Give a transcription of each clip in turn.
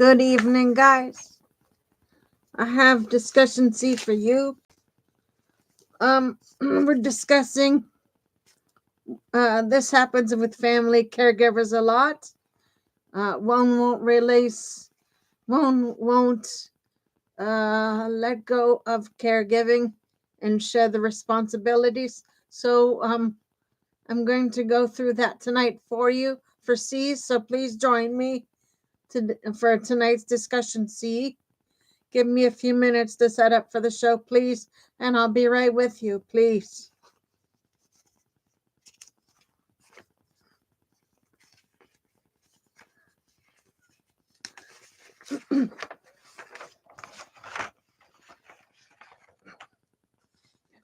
Good evening, guys. I have discussion C for you. We're discussing this happens with family caregivers a lot. One won't release, one won't let go of caregiving and share the responsibilities. So I'm going to go through that tonight for you for C. So please join me for tonight's discussion C. Give me a few minutes to set up for the show, please, and I'll be right with you, please.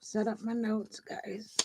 Set up my notes, guys.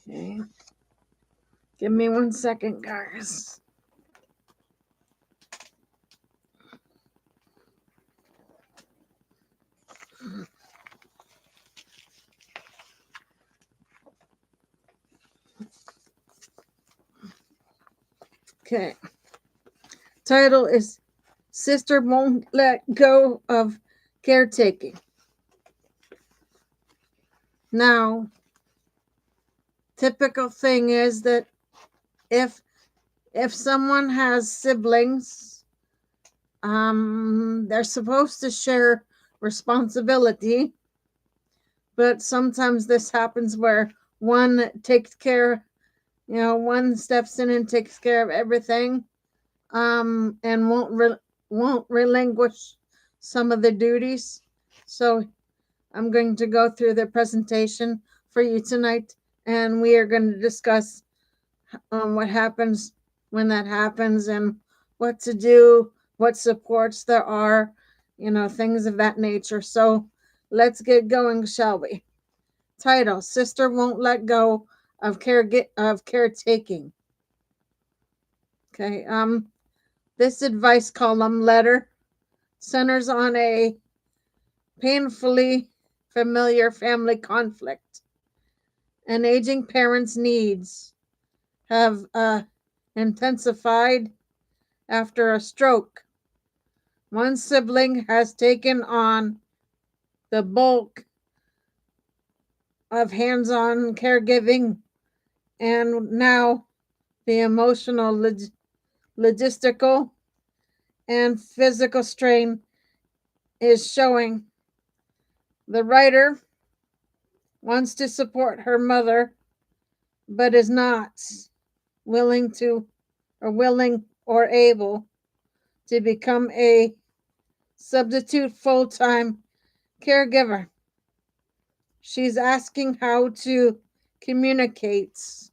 Okay. Give me 1 second, guys. Okay. Title is Sister Won't Let Go of Caretaking. Now, typical thing is that if someone has siblings, they're supposed to share responsibility, but sometimes this happens where one takes care, one steps in and takes care of everything, and won't relinquish some of the duties. So I'm going to go through the presentation for you tonight, and we are going to discuss what happens when that happens and what to do, what supports there are, things of that nature. So let's get going, shall we? Title: Sister Won't Let Go of Caretaking. Okay. This advice column letter centers on a painfully familiar family conflict. An aging parent's needs have intensified after a stroke. One sibling has taken on the bulk of hands-on caregiving, and now the emotional, logistical, and physical strain is showing. The writer wants to support her mother, but is not willing or able to become a substitute full-time caregiver. She's asking how to communicates.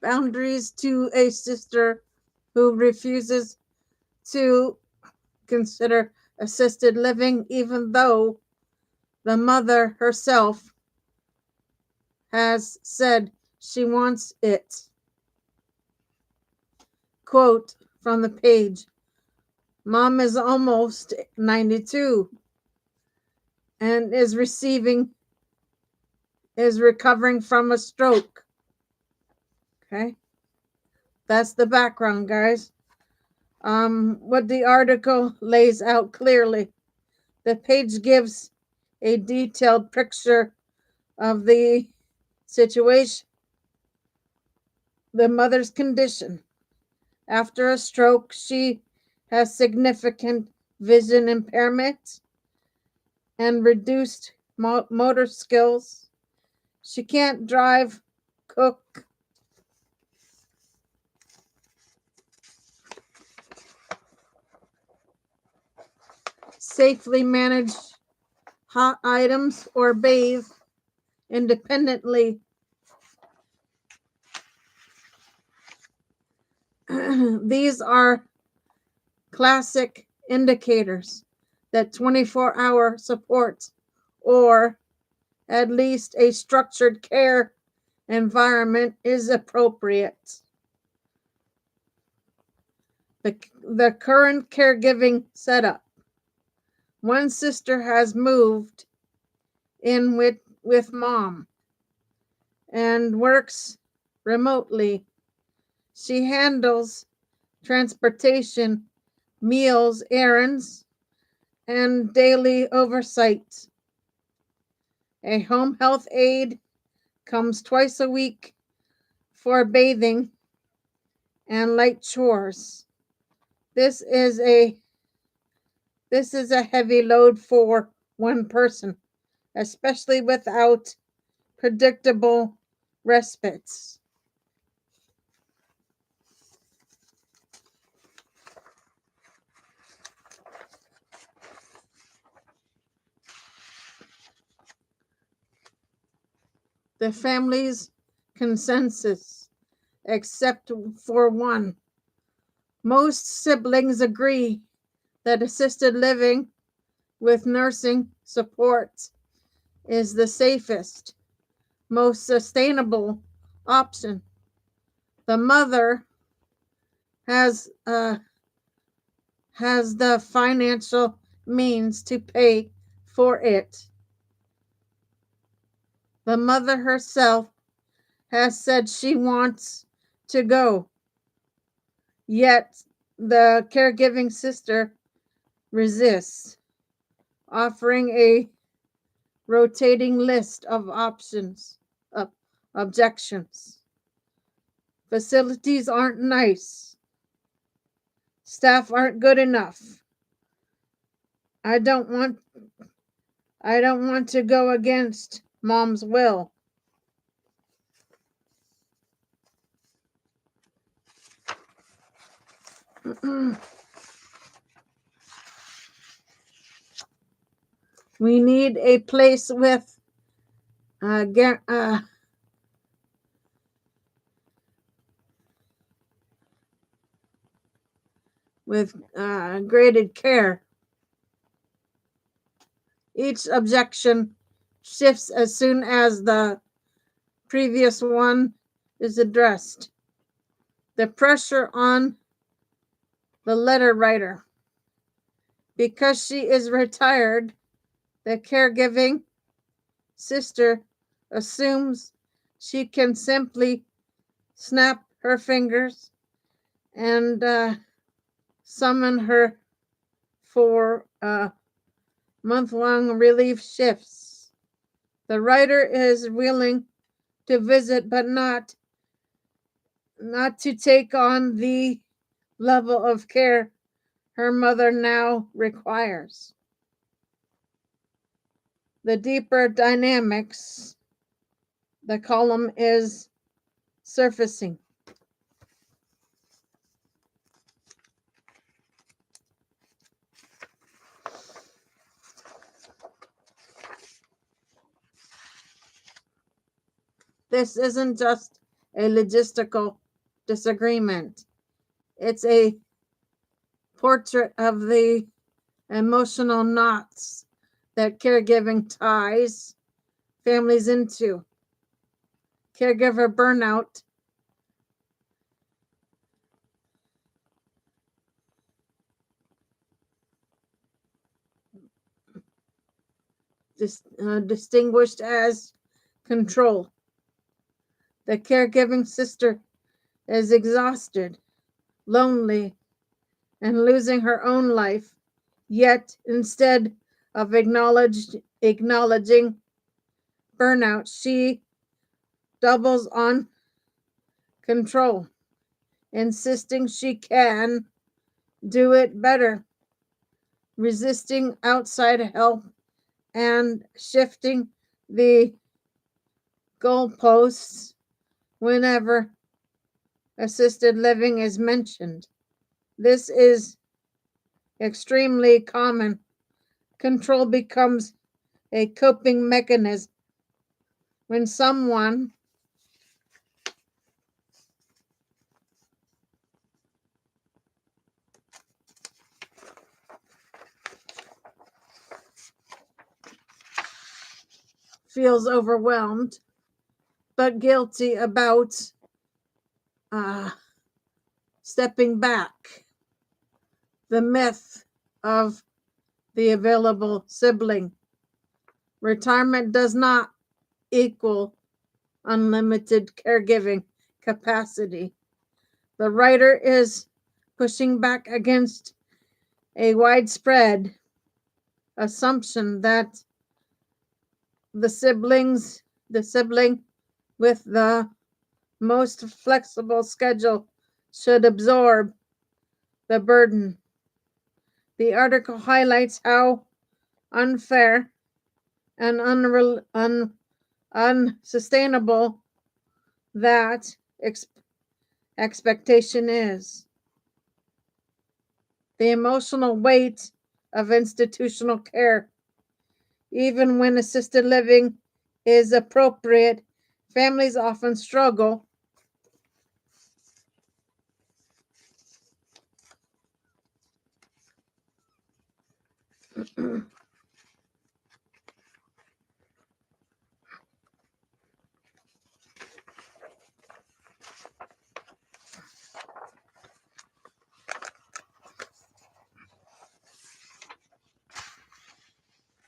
Boundaries to a sister who refuses to consider assisted living, even though the mother herself has said she wants it. Quote from the page: Mom is almost 92 and is recovering from a stroke. Okay, that's the background, guys. What the article lays out clearly. The page gives a detailed picture of the situation, the mother's condition. After a stroke, she has significant vision impairment and reduced motor skills. She can't drive, cook, safely manage hot items, or bathe independently. These are classic indicators that 24-hour support, or at least a structured care environment, is appropriate. The current caregiving setup. One sister has moved in with mom and works remotely. She handles transportation, meals, errands, and daily oversight. A home health aide comes twice a week for bathing and light chores. This is a heavy load for one person, especially without predictable respites. The family's consensus, except for one. Most siblings agree that assisted living with nursing support is the safest, most sustainable option. The mother has the financial means to pay for it. The mother herself has said she wants to go, yet the caregiving sister resists, offering a rotating list of options, objections. Facilities aren't nice. Staff aren't good enough. I don't want to go against mom's will. We need a place with graded care. Each objection shifts as soon as the previous one is addressed. The pressure on the letter writer. Because she is retired, the caregiving sister assumes she can simply snap her fingers and summon her for month-long relief shifts. The writer is willing to visit, but not to take on the level of care her mother now requires. the deeper dynamics the column is surfacing. This isn't just a logistical disagreement. It's a portrait of the emotional knots that caregiving ties families into. Caregiver burnout distinguished as control. The caregiving sister is exhausted, lonely, and losing her own life, yet instead of acknowledging burnout, she doubles on control, insisting she can do it better, resisting outside help, and shifting the goalposts whenever assisted living is mentioned. This is extremely common. Control becomes a coping mechanism when someone feels overwhelmed but guilty about stepping back. The myth of the available sibling. Retirement does not equal unlimited caregiving capacity. The writer is pushing back against a widespread assumption that the sibling with the most flexible schedule should absorb the burden. The article highlights how unfair and unsustainable that expectation is. The emotional weight of institutional care. Even when assisted living is appropriate, families often struggle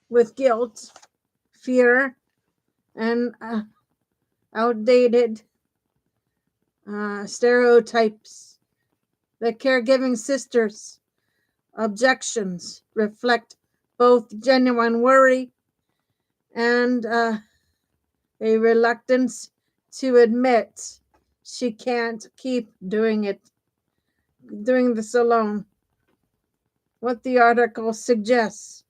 with guilt, fear, and outdated stereotypes. The caregiving sisters' objections reflect both genuine worry and a reluctance to admit she can't keep doing this alone. What the article suggests: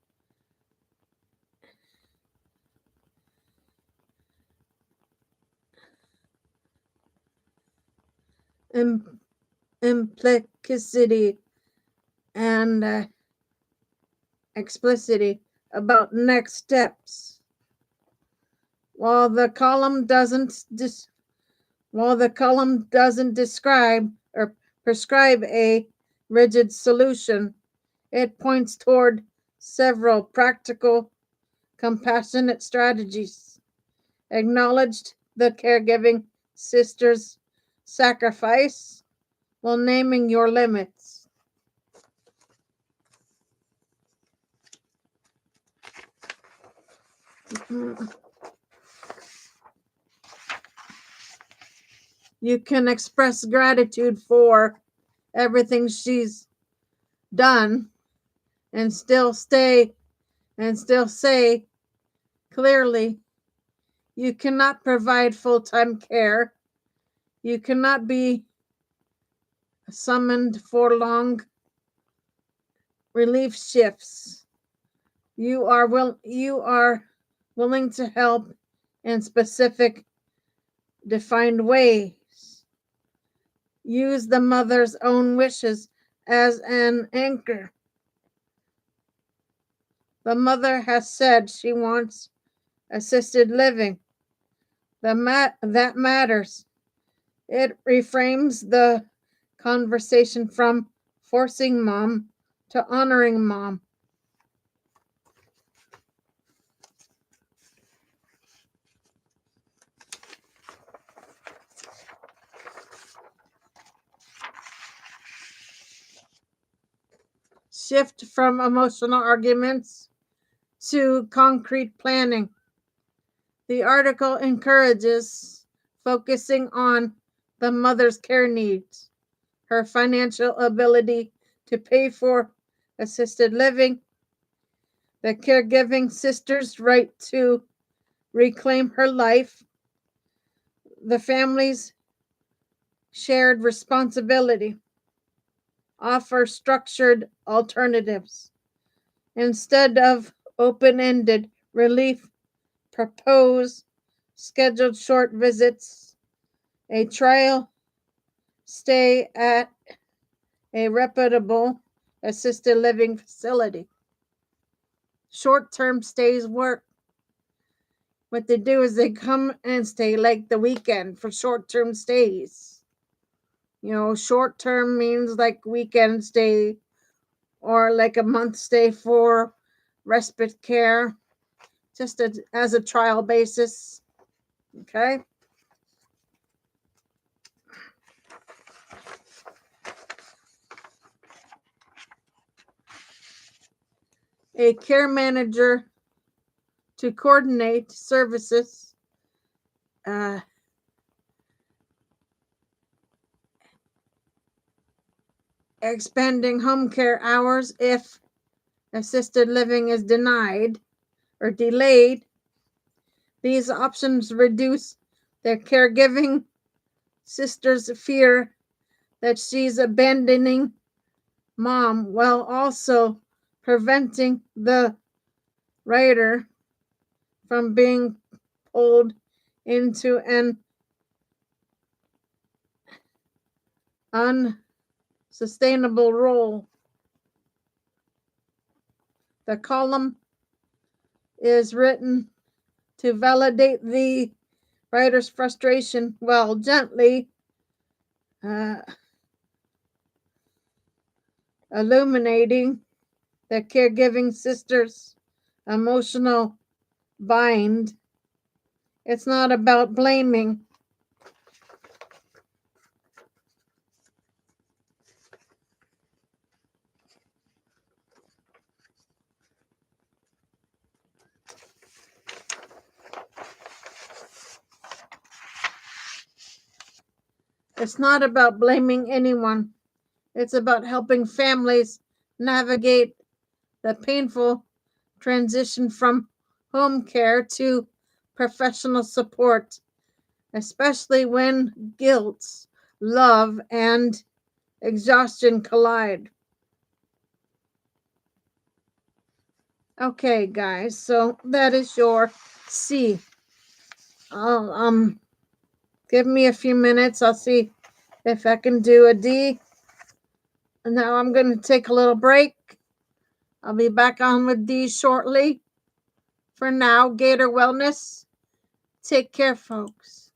implicity and explicitity about next steps. While the column doesn't describe or prescribe a rigid solution, it points toward several practical, compassionate strategies. Acknowledged the caregiving sister's sacrifice while naming your limits. You can express gratitude for everything she's done and still say clearly, you cannot provide full-time care. You cannot be summoned for long relief shifts. You are willing to help in specific, defined ways. Use the mother's own wishes as an anchor. The mother has said she wants assisted living. That matters. It reframes the conversation from forcing mom to honoring mom. Shift from emotional arguments to concrete planning. The article encourages focusing on the mother's care needs, her financial ability to pay for assisted living, the caregiving sister's right to reclaim her life, the family's shared responsibility. Offer structured alternatives. Instead of open ended relief, propose scheduled short visits, a trial stay at a reputable assisted living facility. Short term stays work. What they do is they come and stay like the weekend for short term stays. Short term means like weekend stay or like a month stay for respite care, just as a trial basis. Okay. A care manager to coordinate services, expanding home care hours if assisted living is denied or delayed. These options reduce the caregiving sister's fear that she's abandoning mom while also preventing the writer from being pulled into an unsustainable role. The column is written to validate the writer's frustration while gently illuminating the caregiving sister's emotional bind. It's not about blaming. It's not about blaming anyone. It's about helping families navigate the painful transition from home care to professional support, especially when guilt, love, and exhaustion collide. Okay, guys, so that is your C. I'll give me a few minutes. I'll see if I can do a D. And now I'm going to take a little break. I'll be back on with D shortly. For now, Gator Wellness. Take care, folks.